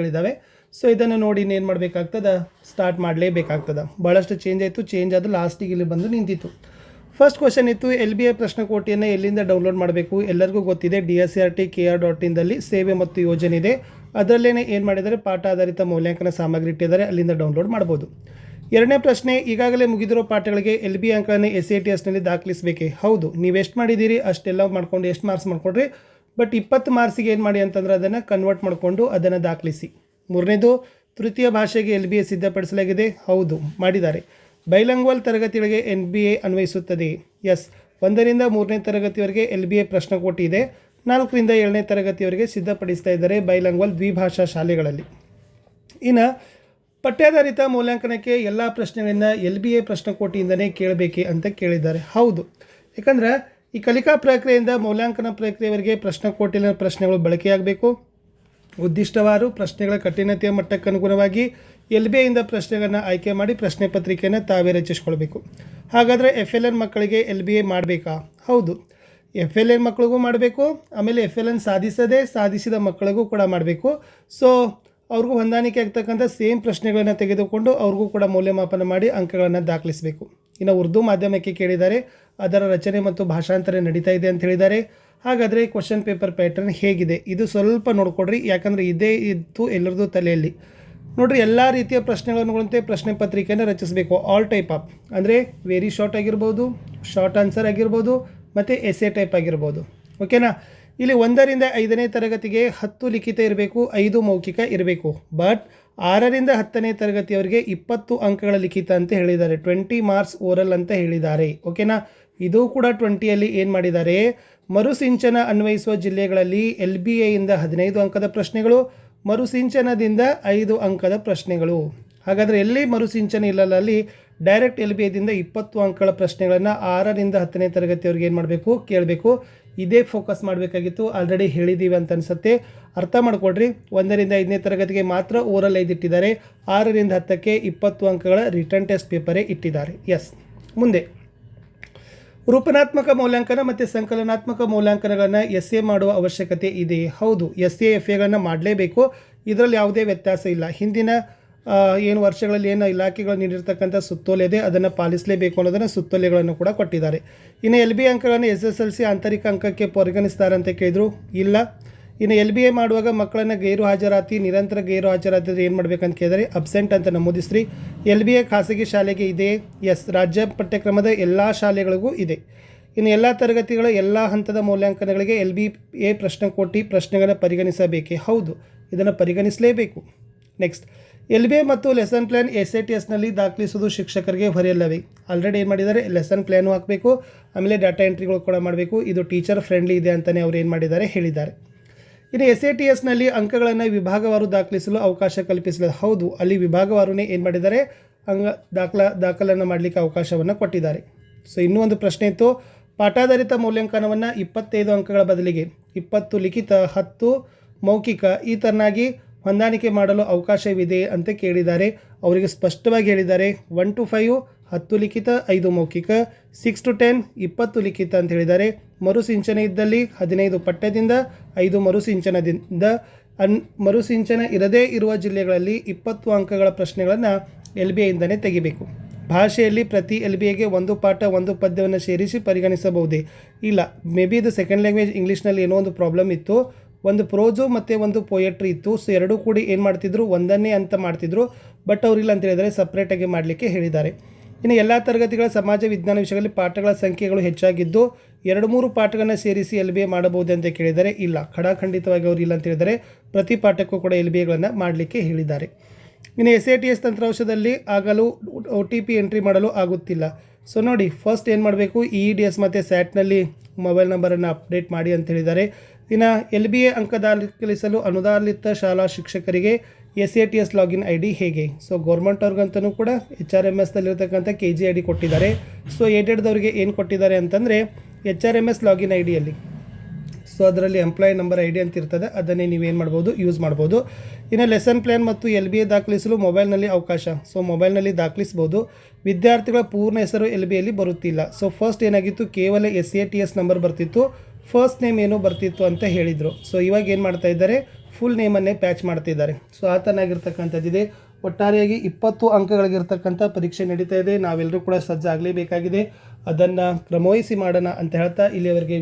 ಗಳಿದ್ದಾವೆ. ಸೊ ಇದನ್ನು ನೋಡಿ ಏನು ಮಾಡಬೇಕಾಗ್ತದೆ, ಸ್ಟಾರ್ಟ್ ಮಾಡಲೇಬೇಕಾಗ್ತದೆ. ಭಾಳಷ್ಟು ಚೇಂಜ್ ಆಯಿತು. ಚೇಂಜ್ ಆದ ಲಾಸ್ಟಿಗೆ ಇಲ್ಲಿ ಬಂದು ನಿಂತಿತ್ತು. ಫಸ್ಟ್ ಕ್ವಶನ್ ಇತ್ತು, LBA ಪ್ರಶ್ನಕೋಟಿಯನ್ನು ಎಲ್ಲಿಂದ ಡೌನ್ಲೋಡ್ ಮಾಡಬೇಕು? ಎಲ್ಲರಿಗೂ ಗೊತ್ತಿದೆ, DSCRT.kr.in ಸೇವೆ ಮತ್ತು ಯೋಜನೆ ಇದೆ. ಅದರಲ್ಲೇ ಏನು ಮಾಡಿದ್ದಾರೆ, ಪಾಠ ಆಧಾರಿತ ಮೌಲ್ಯಾಂಕನ ಸಾಮಗ್ರಿ ಇಟ್ಟಿದ್ದಾರೆ, ಅಲ್ಲಿಂದ ಡೌನ್ಲೋಡ್ ಮಾಡ್ಬೋದು. ಎರಡನೇ ಪ್ರಶ್ನೆ, ಈಗಾಗಲೇ ಮುಗಿದಿರೋ ಪಾಠಗಳಿಗೆ LBA ಅಂಕಗಳನ್ನು SATSನಲ್ಲಿ ದಾಖಲಿಸಬೇಕೆ? ಹೌದು. ನೀವು ಎಷ್ಟು ಮಾಡಿದ್ದೀರಿ ಅಷ್ಟೆಲ್ಲ ಮಾಡ್ಕೊಂಡು ಎಷ್ಟು ಮಾರ್ಕ್ಸ್ ಮಾಡ್ಕೊಂಡ್ರಿ, ಬಟ್ 20 ಮಾರ್ಕ್ಸಿಗೆ ಏನು ಮಾಡಿ ಅಂತಂದ್ರೆ ಅದನ್ನು ಕನ್ವರ್ಟ್ ಮಾಡಿಕೊಂಡು ಅದನ್ನು ದಾಖಲಿಸಿ. ಮೂರನೇದು, ತೃತೀಯ ಭಾಷೆಗೆ LBA ಸಿದ್ಧಪಡಿಸಲಾಗಿದೆ. ಹೌದು, ಮಾಡಿದ್ದಾರೆ. ಬೈಲಿಂಗ್ವಲ್ ತರಗತಿಗಳಿಗೆ NBA ಅನ್ವಯಿಸುತ್ತದೆ. ಎಸ್. 1ರಿಂದ 3ನೇ ತರಗತಿವರೆಗೆ LBA ಪ್ರಶ್ನಕೋಟಿ ಇದೆ. 4ರಿಂದ 7ನೇ ತರಗತಿಯವರೆಗೆ ಸಿದ್ಧಪಡಿಸ್ತಾ ಇದ್ದಾರೆ ಬೈಲಿಂಗ್ವಲ್ ದ್ವಿಭಾಷಾ ಶಾಲೆಗಳಲ್ಲಿ. ಇನ್ನು ಪಠ್ಯಾಧಾರಿತ ಮೌಲ್ಯಾಂಕನಕ್ಕೆ ಎಲ್ಲ ಪ್ರಶ್ನೆಗಳನ್ನು LBA ಪ್ರಶ್ನಕೋಟಿಯಿಂದನೇ ಕೇಳಬೇಕೆ ಅಂತ ಕೇಳಿದ್ದಾರೆ. ಹೌದು, ಯಾಕಂದರೆ ಈ ಕಲಿಕಾ ಪ್ರಕ್ರಿಯೆಯಿಂದ ಮೌಲ್ಯಾಂಕನ ಪ್ರಕ್ರಿಯೆವರೆಗೆ ಪ್ರಶ್ನಕೋಟಿನ ಪ್ರಶ್ನೆಗಳು ಬಳಕೆಯಾಗಬೇಕು. ಉದ್ದಿಷ್ಟವಾರು ಪ್ರಶ್ನೆಗಳ ಕಠಿಣತೆಯ ಮಟ್ಟಕ್ಕೆ ಅನುಗುಣವಾಗಿ LBAಯಿಂದ ಪ್ರಶ್ನೆಗಳನ್ನು ಆಯ್ಕೆ ಮಾಡಿ ಪ್ರಶ್ನೆ ಪತ್ರಿಕೆಯನ್ನು ತಾವೇ ರಚಿಸ್ಕೊಳ್ಬೇಕು. ಹಾಗಾದರೆ FLN ಮಕ್ಕಳಿಗೆ LBA ಮಾಡಬೇಕಾ? ಹೌದು, FLN ಮಕ್ಕಳಿಗೂ ಮಾಡಬೇಕು. ಆಮೇಲೆ FLN ಸಾಧಿಸಿದ ಮಕ್ಕಳಿಗೂ ಕೂಡ ಮಾಡಬೇಕು. ಸೊ ಅವ್ರಿಗೂ ಹೊಂದಾಣಿಕೆ ಆಗ್ತಕ್ಕಂಥ ಸೇಮ್ ಪ್ರಶ್ನೆಗಳನ್ನು ತೆಗೆದುಕೊಂಡು ಅವ್ರಿಗೂ ಕೂಡ ಮೌಲ್ಯಮಾಪನ ಮಾಡಿ ಅಂಕಗಳನ್ನು ದಾಖಲಿಸಬೇಕು. ಇನ್ನು ಉರ್ದು ಮಾಧ್ಯಮಕ್ಕೆ ಕೇಳಿದ್ದಾರೆ, ಅದರ ರಚನೆ ಮತ್ತು ಭಾಷಾಂತರ ನಡೀತಾ ಇದೆ ಅಂತ ಹೇಳಿದ್ದಾರೆ. ಹಾಗಾದರೆ ಕ್ವಶನ್ ಪೇಪರ್ ಪ್ಯಾಟರ್ನ್ ಹೇಗಿದೆ ಇದು ಸ್ವಲ್ಪ ನೋಡ್ಕೊಡ್ರಿ, ಯಾಕಂದರೆ ಇದೇ ಇತ್ತು ಎಲ್ಲರದ್ದು ತಲೆಯಲ್ಲಿ. ನೋಡಿರಿ, ಎಲ್ಲ ರೀತಿಯ ಪ್ರಶ್ನೆಗಳನ್ನುಗಳಂತೆ ಪ್ರಶ್ನೆ ಪತ್ರಿಕೆಯನ್ನು ರಚಿಸಬೇಕು. ಆಲ್ ಟೈಪ್ ಆಫ್ ಅಂದರೆ ವೆರಿ ಶಾರ್ಟ್ ಆಗಿರ್ಬೋದು, ಶಾರ್ಟ್ ಆನ್ಸರ್ ಆಗಿರ್ಬೋದು, ಮತ್ತು ಎಸ್ಸೆ ಟೈಪ್ ಆಗಿರ್ಬೋದು. ಓಕೆನಾ? ಇಲ್ಲಿ 1ರಿಂದ 5ನೇ ತರಗತಿಗೆ 10 ಲಿಖಿತ ಇರಬೇಕು, 5 ಮೌಖಿಕ ಇರಬೇಕು. ಬಟ್ 6ರಿಂದ 10ನೇ ತರಗತಿಯವರಿಗೆ 20 ಅಂಕಗಳ ಲಿಖಿತ ಅಂತ ಹೇಳಿದ್ದಾರೆ. 20 ಮಾರ್ಕ್ಸ್ ಓರಲ್ ಅಂತ ಹೇಳಿದ್ದಾರೆ. ಓಕೆನಾ? ಇದು ಕೂಡ 20ಯಲ್ಲಿ ಏನು ಮಾಡಿದ್ದಾರೆ, ಮರುಸಿಂಚನ ಅನ್ವಯಿಸುವ ಜಿಲ್ಲೆಗಳಲ್ಲಿ LBAಯಿಂದ 15 ಅಂಕದ ಪ್ರಶ್ನೆಗಳು, ಮರುಸಿಂಚನದಿಂದ 5 ಅಂಕದ ಪ್ರಶ್ನೆಗಳು. ಹಾಗಾದರೆ ಎಲ್ಲಿ ಮರುಸಿಂಚನ ಇಲ್ಲಲ್ಲ, ಅಲ್ಲಿ ಡೈರೆಕ್ಟ್ LBAದಿಂದ 20 ಅಂಕಗಳ ಪ್ರಶ್ನೆಗಳನ್ನು 6ರಿಂದ 10ನೇ ತರಗತಿಯವ್ರಿಗೆ ಏನು ಮಾಡಬೇಕು, ಕೇಳಬೇಕು. ಇದೇ ಫೋಕಸ್ ಮಾಡಬೇಕಾಗಿತ್ತು. ಆಲ್ರೆಡಿ ಹೇಳಿದ್ದೀವಿ ಅಂತ ಅನಿಸುತ್ತೆ. ಅರ್ಥ ಮಾಡಿಕೊಡ್ರಿ. 1ರಿಂದ 5ನೇ ತರಗತಿಗೆ ಮಾತ್ರ ಓರಲ್ 5 ಇಟ್ಟಿದ್ದಾರೆ. 6ರಿಂದ 10ಕ್ಕೆ 20 ಅಂಕಗಳ ರಿಟರ್ನ್ ಟೆಸ್ಟ್ ಪೇಪರೇ ಇಟ್ಟಿದ್ದಾರೆ. ಎಸ್. ಮುಂದೆ ರೂಪನಾತ್ಮಕ ಮೌಲ್ಯಾಂಕನ ಮತ್ತು ಸಂಕಲನಾತ್ಮಕ ಮೌಲ್ಯಾಂಕನಗಳನ್ನು SA ಮಾಡುವ ಅವಶ್ಯಕತೆ ಇದೆ. ಹೌದು, SA FAಗಳನ್ನು ಮಾಡಲೇಬೇಕು. ಇದರಲ್ಲಿ ಯಾವುದೇ ವ್ಯತ್ಯಾಸ ಇಲ್ಲ. ಹಿಂದಿನ ಏನು ವರ್ಷಗಳಲ್ಲಿ ಏನು ಇಲಾಖೆಗಳು ನೀಡಿರ್ತಕ್ಕಂಥ ಸುತ್ತೋಲೆ ಇದೆ ಅದನ್ನು ಪಾಲಿಸಲೇಬೇಕು ಅನ್ನೋದನ್ನು ಸುತ್ತೋಲೆಗಳನ್ನು ಕೂಡ ಕೊಟ್ಟಿದ್ದಾರೆ. ಇನ್ನು LBA ಅಂಕಗಳನ್ನು SSLC ಆಂತರಿಕ ಅಂಕಕ್ಕೆ ಪರಿಗಣಿಸ್ತಾರೆ ಅಂತ ಕೇಳಿದ್ರು. ಇಲ್ಲ. ಇನ್ನು LBA ಮಾಡುವಾಗ ಮಕ್ಕಳನ್ನು ಗೈರು ಹಾಜರಾತಿ, ನಿರಂತರ ಗೈರು ಹಾಜರಾತಿದ್ರೆ ಏನು ಮಾಡಬೇಕಂತ ಕೇಳಿದರೆ ಅಬ್ಸೆಂಟ್ ಅಂತ ನಮೂದಿಸ್ರಿ. LBA ಖಾಸಗಿ ಶಾಲೆಗೆ ಇದೆ. ಎಸ್. ರಾಜ್ಯ ಪಠ್ಯಕ್ರಮದ ಎಲ್ಲ ಶಾಲೆಗಳಿಗೂ ಇದೆ. ಇನ್ನು ಎಲ್ಲ ತರಗತಿಗಳ ಎಲ್ಲ ಹಂತದ ಮೌಲ್ಯಾಂಕನಗಳಿಗೆ LBA ಪ್ರಶ್ನಕೋಟಿ ಪ್ರಶ್ನೆಗಳನ್ನು ಪರಿಗಣಿಸಬೇಕೆ? ಹೌದು, ಇದನ್ನು ಪರಿಗಣಿಸಲೇಬೇಕು. ನೆಕ್ಸ್ಟ್, LBA ಮತ್ತು ಲೆಸನ್ ಪ್ಲ್ಯಾನ್ SATSನಲ್ಲಿ ದಾಖಲಿಸುವುದು ಶಿಕ್ಷಕರಿಗೆ ಹೊರೆಯಲ್ಲವೇ? ಆಲ್ರೆಡಿ ಏನು ಮಾಡಿದ್ದಾರೆ, ಲೆಸನ್ ಪ್ಲ್ಯಾನು ಹಾಕಬೇಕು, ಆಮೇಲೆ ಡಾಟಾ ಎಂಟ್ರಿಗಳು ಕೂಡ ಮಾಡಬೇಕು. ಇದು ಟೀಚರ್ ಫ್ರೆಂಡ್ಲಿ ಇದೆ ಅಂತಲೇ ಅವರು ಏನು ಮಾಡಿದ್ದಾರೆ, ಹೇಳಿದ್ದಾರೆ. ಇನ್ನು SATSನಲ್ಲಿ ಅಂಕಗಳನ್ನು ವಿಭಾಗವಾರು ದಾಖಲಿಸಲು ಅವಕಾಶ ಕಲ್ಪಿಸಲಿದೆ. ಹೌದು, ಅಲ್ಲಿ ವಿಭಾಗವಾರುನೇ ಏನು ಮಾಡಿದ್ದಾರೆ, ದಾಖಲನ್ನು ಮಾಡಲಿಕ್ಕೆ ಅವಕಾಶವನ್ನು ಕೊಟ್ಟಿದ್ದಾರೆ. ಸೊ ಇನ್ನೂ ಒಂದು ಪ್ರಶ್ನೆ ಇತ್ತು, ಪಾಠಾಧಾರಿತ ಮೌಲ್ಯಾಂಕನವನ್ನು 25 ಅಂಕಗಳ ಬದಲಿಗೆ 20 ಲಿಖಿತ, 10 ಮೌಖಿಕ ಈ ಥರನಾಗಿ ಹೊಂದಾಣಿಕೆ ಮಾಡಲು ಅವಕಾಶವಿದೆ ಅಂತ ಕೇಳಿದ್ದಾರೆ. ಅವರಿಗೆ ಸ್ಪಷ್ಟವಾಗಿ ಹೇಳಿದ್ದಾರೆ 1 to 5 10 ಲಿಖಿತ, 5 ಮೌಖಿಕ, 6 to 10 20 ಲಿಖಿತ ಅಂತ ಹೇಳಿದ್ದಾರೆ. ಮರುಸಿಂಚನ ಇದ್ದಲ್ಲಿ 15 ಪಠ್ಯದಿಂದ, 5 ಮರುಸಿಂಚನದಿಂದ. ಮರುಸಿಂಚನ ಇರದೇ ಇರುವ ಜಿಲ್ಲೆಗಳಲ್ಲಿ 20 ಅಂಕಗಳ ಪ್ರಶ್ನೆಗಳನ್ನು LBAಯಿಂದಲೇ ತೆಗಿಬೇಕು. ಭಾಷೆಯಲ್ಲಿ ಪ್ರತಿ LBAಗೆ 1 ಪಾಠ 1 ಪದ್ಯವನ್ನು ಸೇರಿಸಿ ಪರಿಗಣಿಸಬಹುದೇ? ಇಲ್ಲ. ಮೇ ಬಿ ಇದು ಸೆಕೆಂಡ್ ಲ್ಯಾಂಗ್ವೇಜ್ ಇಂಗ್ಲೀಷ್ನಲ್ಲಿ ಏನೋ ಒಂದು ಪ್ರಾಬ್ಲಮ್ ಇತ್ತು. ಒಂದು ಪ್ರೋಜು ಮತ್ತು ಒಂದು ಪೋಯಟ್ರಿ ಇತ್ತು. ಸೊ ಎರಡೂ ಕೂಡಿ ಏನು ಮಾಡ್ತಿದ್ರು, ಒಂದನ್ನೇ ಅಂತ ಮಾಡ್ತಿದ್ರು. ಬಟ್ ಅವರಿಲ್ಲ ಅಂತ ಹೇಳಿದರೆ ಸಪ್ರೇಟಾಗಿ ಮಾಡಲಿಕ್ಕೆ ಹೇಳಿದ್ದಾರೆ. ಇನ್ನು ಎಲ್ಲ ತರಗತಿಗಳ ಸಮಾಜ ವಿಜ್ಞಾನ ವಿಷಯಗಳಲ್ಲಿ ಪಾಠಗಳ ಸಂಖ್ಯೆಗಳು ಹೆಚ್ಚಾಗಿದ್ದು 2-3 ಪಾಠಗಳನ್ನು ಸೇರಿಸಿ LBA ಮಾಡಬಹುದು ಅಂತ ಕೇಳಿದರೆ ಇಲ್ಲ, ಖಡಾಖಂಡಿತವಾಗಿ ಅವರು ಇಲ್ಲ ಅಂತ ಹೇಳಿದರೆ ಪ್ರತಿ ಪಾಠಕ್ಕೂ ಕೂಡ LBAಗಳನ್ನು ಮಾಡಲಿಕ್ಕೆ ಹೇಳಿದ್ದಾರೆ. ಇನ್ನು SATS ತಂತ್ರಾಂಶದಲ್ಲಿ ಆಗಲು OTP ಎಂಟ್ರಿ ಮಾಡಲು ಆಗುತ್ತಿಲ್ಲ. ಸೊ ನೋಡಿ, ಫಸ್ಟ್ ಏನು ಮಾಡಬೇಕು, EDS ಮತ್ತು SATನಲ್ಲಿ ಮೊಬೈಲ್ ನಂಬರನ್ನು ಅಪ್ಡೇಟ್ ಮಾಡಿ ಅಂತ ಹೇಳಿದ್ದಾರೆ. ಇನ್ನು LBA ಅಂಕ ದಾಖಲಿಸಲು ಅನುದಾನಿತ ಶಾಲಾ ಶಿಕ್ಷಕರಿಗೆ SATS ಲಾಗಿನ್ ID ಹೇಗೆ? ಸೊ ಗೌರ್ಮೆಂಟ್ ಅವ್ರಿಗಂತಲೂ ಕೂಡ HRMSನಲ್ಲಿರ್ತಕ್ಕಂಥ KG ID ಕೊಟ್ಟಿದ್ದಾರೆ. ಸೊ ಏಡೆಡ್ದವ್ರಿಗೆ ಏನು ಕೊಟ್ಟಿದ್ದಾರೆ ಅಂತಂದರೆ HRMS ಲಾಗಿನ್ ಐಡಿಯಲ್ಲಿ ಸೊ ಅದರಲ್ಲಿ ಎಂಪ್ಲಾಯ್ ನಂಬರ್ ID ಅಂತ ಇರ್ತದೆ, ಅದನ್ನೇ ನೀವೇನು ಮಾಡ್ಬೋದು, ಯೂಸ್ ಮಾಡ್ಬೋದು. ಇನ್ನು ಲೆಸನ್ ಪ್ಲ್ಯಾನ್ ಮತ್ತು LBA ದಾಖಲಿಸಲು ಮೊಬೈಲ್ನಲ್ಲಿ ಅವಕಾಶ. ಸೊ ಮೊಬೈಲ್ನಲ್ಲಿ ದಾಖಲಿಸ್ಬೋದು. ವಿದ್ಯಾರ್ಥಿಗಳ ಪೂರ್ಣ ಹೆಸರು LBAಯಲ್ಲಿ ಬರುತ್ತಿಲ್ಲ. ಸೊ ಫಸ್ಟ್ ಏನಾಗಿತ್ತು, ಕೇವಲ SATS ನಂಬರ್ ಬರ್ತಿತ್ತು, ಫಸ್ಟ್ ನೇಮ್ ಏನೋ ಬರ್ತಿತ್ತು ಅಂತ ಹೇಳಿದರು. ಸೊ ಇವಾಗ ಏನು ಮಾಡ್ತಾ ಇದ್ದಾರೆ, ಫುಲ್ ನೇಮನ್ನೇ ಪ್ಯಾಚ್ ಮಾಡ್ತಿದ್ದಾರೆ. ಸೊ ಆ ಥರನಾಗಿರ್ತಕ್ಕಂಥದ್ದಿದೆ. ಒಟ್ಟಾರೆಯಾಗಿ 20 ಅಂಕಗಳಿಗಿರ್ತಕ್ಕಂಥ ಪರೀಕ್ಷೆ ನಡೀತಾ ಇದೆ. ನಾವೆಲ್ಲರೂ ಕೂಡ ಸಜ್ಜಾಗಲೇಬೇಕಾಗಿದೆ. ಅದನ್ನು ಕ್ರಮವಹಿಸಿ ಮಾಡೋಣ ಅಂತ ಹೇಳ್ತಾ ಇಲ್ಲಿಯವರೆಗೆ